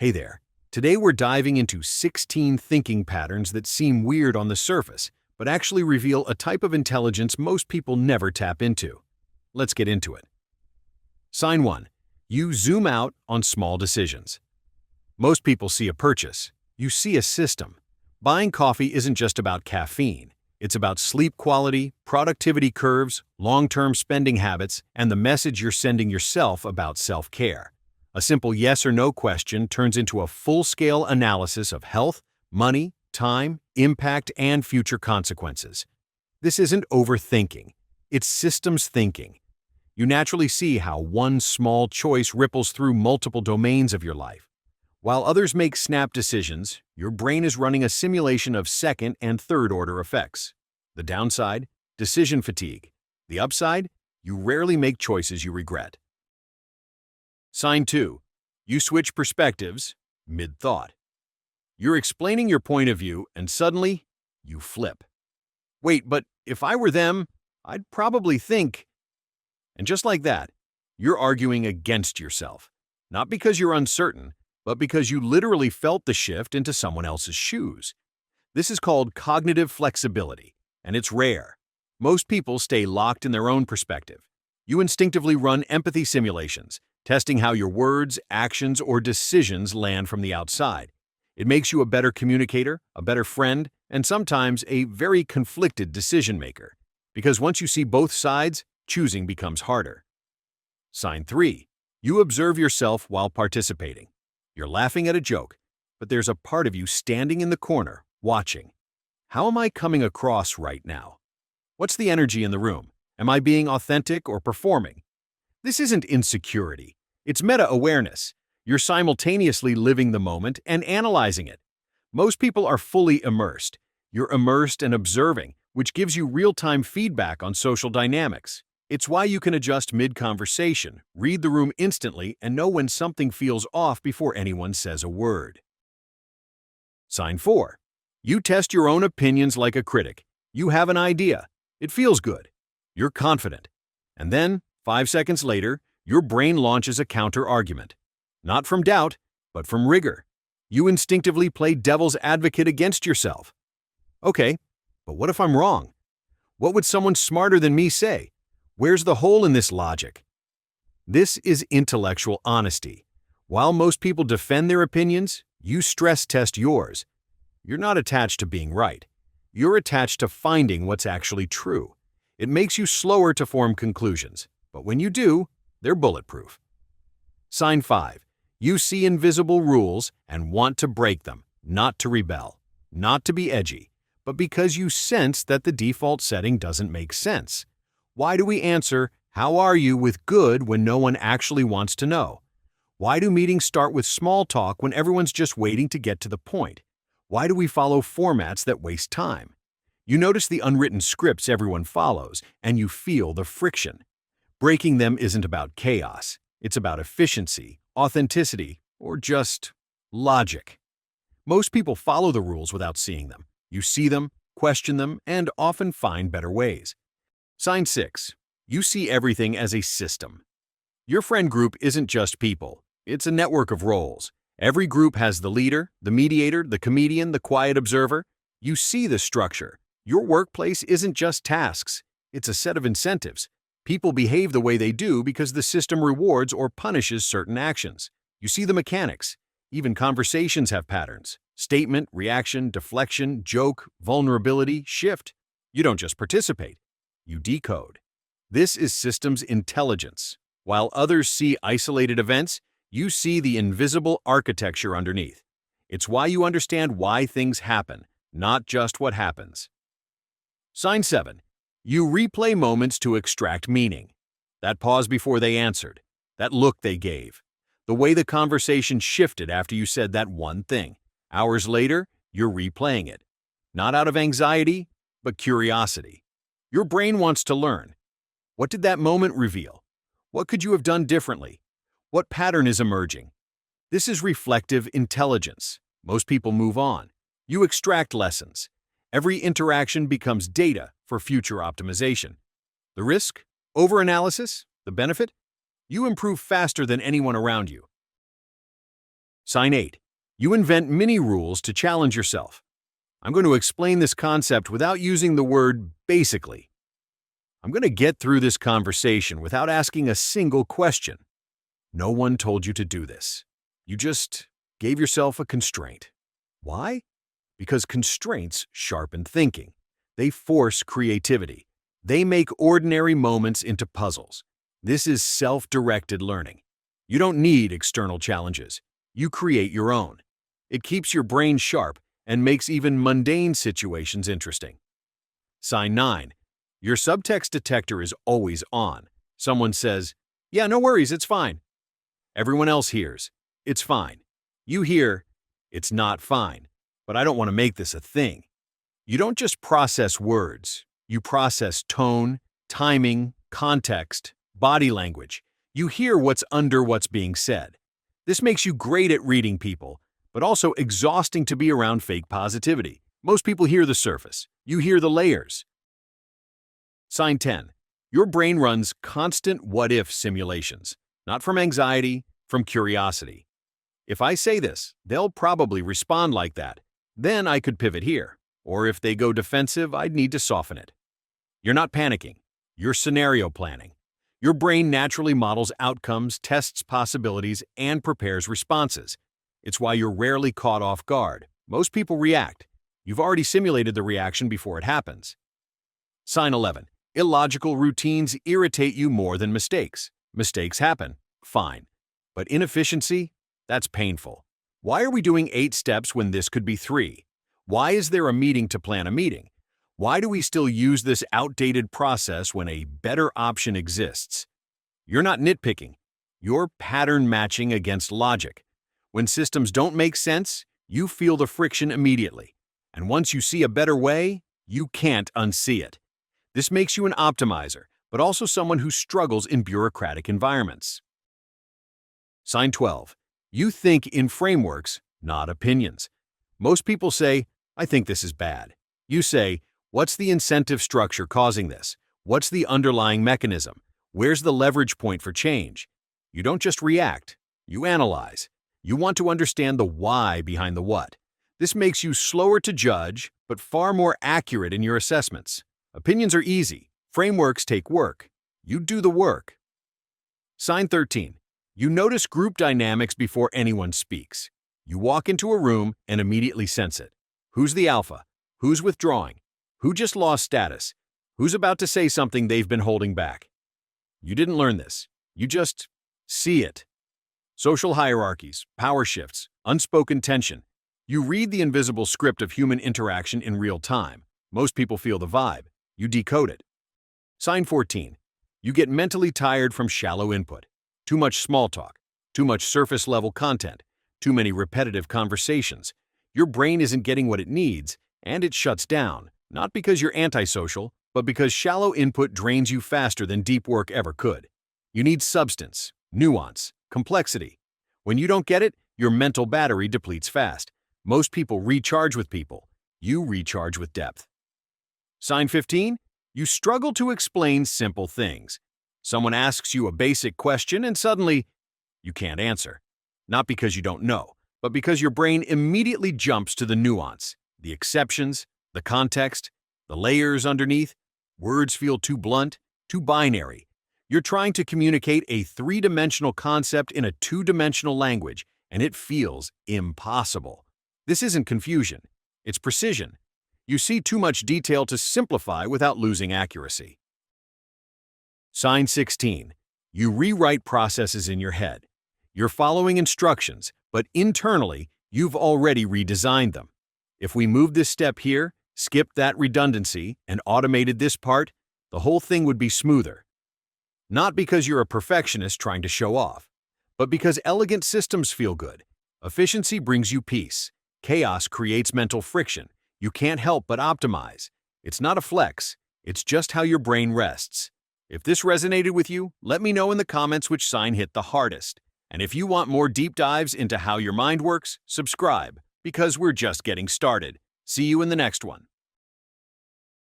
Hey there. Today we're diving into 16 thinking patterns that seem weird on the surface, but actually reveal a type of intelligence most people never tap into. Let's get into it. Sign 1. You zoom out on small decisions. Most people see a purchase. You see a system. Buying coffee isn't just about caffeine. It's about sleep quality, productivity curves, long-term spending habits, and the message you're sending yourself about self-care. A simple yes or no question turns into a full-scale analysis of health, money, time, impact, and future consequences. This isn't overthinking. It's systems thinking. You naturally see how one small choice ripples through multiple domains of your life. While others make snap decisions, your brain is running a simulation of second and third-order effects. The downside? Decision fatigue. The upside? You rarely make choices you regret. Sign 2. You switch perspectives mid-thought. You're explaining your point of view, and suddenly, you flip. Wait, but if I were them, I'd probably think... And just like that, you're arguing against yourself. Not because you're uncertain, but because you literally felt the shift into someone else's shoes. This is called cognitive flexibility, and it's rare. Most people stay locked in their own perspective. You instinctively run empathy simulations, testing how your words, actions, or decisions land from the outside. It makes you a better communicator, a better friend, and sometimes a very conflicted decision maker. Because once you see both sides, choosing becomes harder. Sign 3. You observe yourself while participating. You're laughing at a joke, but there's a part of you standing in the corner, watching. How am I coming across right now? What's the energy in the room? Am I being authentic or performing? This isn't insecurity. It's meta-awareness. You're simultaneously living the moment and analyzing it. Most people are fully immersed. You're immersed and observing, which gives you real-time feedback on social dynamics. It's why you can adjust mid-conversation, read the room instantly, and know when something feels off before anyone says a word. Sign 4. You test your own opinions like a critic. You have an idea. It feels good. You're confident. And then, 5 seconds later, your brain launches a counter-argument. Not from doubt, but from rigor. You instinctively play devil's advocate against yourself. Okay, but what if I'm wrong? What would someone smarter than me say? Where's the hole in this logic? This is intellectual honesty. While most people defend their opinions, you stress test yours. You're not attached to being right. You're attached to finding what's actually true. It makes you slower to form conclusions, but when you do, they're bulletproof. Sign 5. You see invisible rules and want to break them, not to rebel, not to be edgy, but because you sense that the default setting doesn't make sense. Why do we answer, "How are you?" with good when no one actually wants to know? Why do meetings start with small talk when everyone's just waiting to get to the point? Why do we follow formats that waste time? You notice the unwritten scripts everyone follows, and you feel the friction. Breaking them isn't about chaos. It's about efficiency, authenticity, or just logic. Most people follow the rules without seeing them. You see them, question them, and often find better ways. Sign 6. You see everything as a system. Your friend group isn't just people. It's a network of roles. Every group has the leader, the mediator, the comedian, the quiet observer. You see the structure. Your workplace isn't just tasks. It's a set of incentives. People behave the way they do because the system rewards or punishes certain actions. You see the mechanics. Even conversations have patterns. Statement, reaction, deflection, joke, vulnerability, shift. You don't just participate. You decode. This is systems intelligence. While others see isolated events, you see the invisible architecture underneath. It's why you understand why things happen, not just what happens. Sign 7. You replay moments to extract meaning. That pause before they answered, that look they gave, the way the conversation shifted after you said that one thing. Hours later, you're replaying it. Not out of anxiety, but curiosity. Your brain wants to learn. What did that moment reveal? What could you have done differently? What pattern is emerging? This is reflective intelligence. Most people move on. You extract lessons. Every interaction becomes data for future optimization. The risk? Overanalysis? The benefit? You improve faster than anyone around you. Sign 8. You invent mini-rules to challenge yourself. I'm going to explain this concept without using the word basically. I'm going to get through this conversation without asking a single question. No one told you to do this. You just gave yourself a constraint. Why? Because constraints sharpen thinking. They force creativity. They make ordinary moments into puzzles. This is self-directed learning. You don't need external challenges. You create your own. It keeps your brain sharp and makes even mundane situations interesting. Sign 9. Your subtext detector is always on. Someone says, "Yeah, no worries, it's fine." Everyone else hears, "It's fine." You hear, "It's not fine, but I don't want to make this a thing." You don't just process words. You process tone, timing, context, body language. You hear what's under what's being said. This makes you great at reading people, but also exhausting to be around fake positivity. Most people hear the surface. You hear the layers. Sign 10. Your brain runs constant what-if simulations, not from anxiety, from curiosity. If I say this, they'll probably respond like that. Then I could pivot here. Or if they go defensive, I'd need to soften it. You're not panicking. You're scenario planning. Your brain naturally models outcomes, tests possibilities, and prepares responses. It's why you're rarely caught off guard. Most people react. You've already simulated the reaction before it happens. Sign 11. Illogical routines irritate you more than mistakes. Mistakes happen. Fine. But inefficiency? That's painful. Why are we doing 8 steps when this could be 3? Why is there a meeting to plan a meeting? Why do we still use this outdated process when a better option exists? You're not nitpicking. You're pattern matching against logic. When systems don't make sense, you feel the friction immediately. And once you see a better way, you can't unsee it. This makes you an optimizer, but also someone who struggles in bureaucratic environments. Sign 12. You think in frameworks, not opinions. Most people say, "I think this is bad." You say, "What's the incentive structure causing this? What's the underlying mechanism? Where's the leverage point for change?" You don't just react, you analyze. You want to understand the why behind the what. This makes you slower to judge, but far more accurate in your assessments. Opinions are easy. Frameworks take work. You do the work. Sign 13. You notice group dynamics before anyone speaks. You walk into a room and immediately sense it. Who's the alpha? Who's withdrawing? Who just lost status? Who's about to say something they've been holding back? You didn't learn this. You just see it. Social hierarchies, power shifts, unspoken tension. You read the invisible script of human interaction in real time. Most people feel the vibe. You decode it. Sign 14. You get mentally tired from shallow input. Too much small talk. Too much surface-level content. Too many repetitive conversations. Your brain isn't getting what it needs, and it shuts down, not because you're antisocial, but because shallow input drains you faster than deep work ever could. You need substance, nuance, complexity. When you don't get it, your mental battery depletes fast. Most people recharge with people. You recharge with depth. Sign 15. You struggle to explain simple things. Someone asks you a basic question and suddenly you can't answer. Not because you don't know, but because your brain immediately jumps to the nuance, the exceptions, the context, the layers underneath. Words feel too blunt, too binary. You're trying to communicate a 3-dimensional concept in a 2-dimensional language, and it feels impossible. This isn't confusion, it's precision. You see too much detail to simplify without losing accuracy. Sign 16. You rewrite processes in your head. You're following instructions, but internally, you've already redesigned them. If we moved this step here, skipped that redundancy, and automated this part, the whole thing would be smoother. Not because you're a perfectionist trying to show off, but because elegant systems feel good. Efficiency brings you peace. Chaos creates mental friction. You can't help but optimize. It's not a flex, it's just how your brain rests. If this resonated with you, let me know in the comments which sign hit the hardest. And if you want more deep dives into how your mind works, subscribe, because we're just getting started. See you in the next one.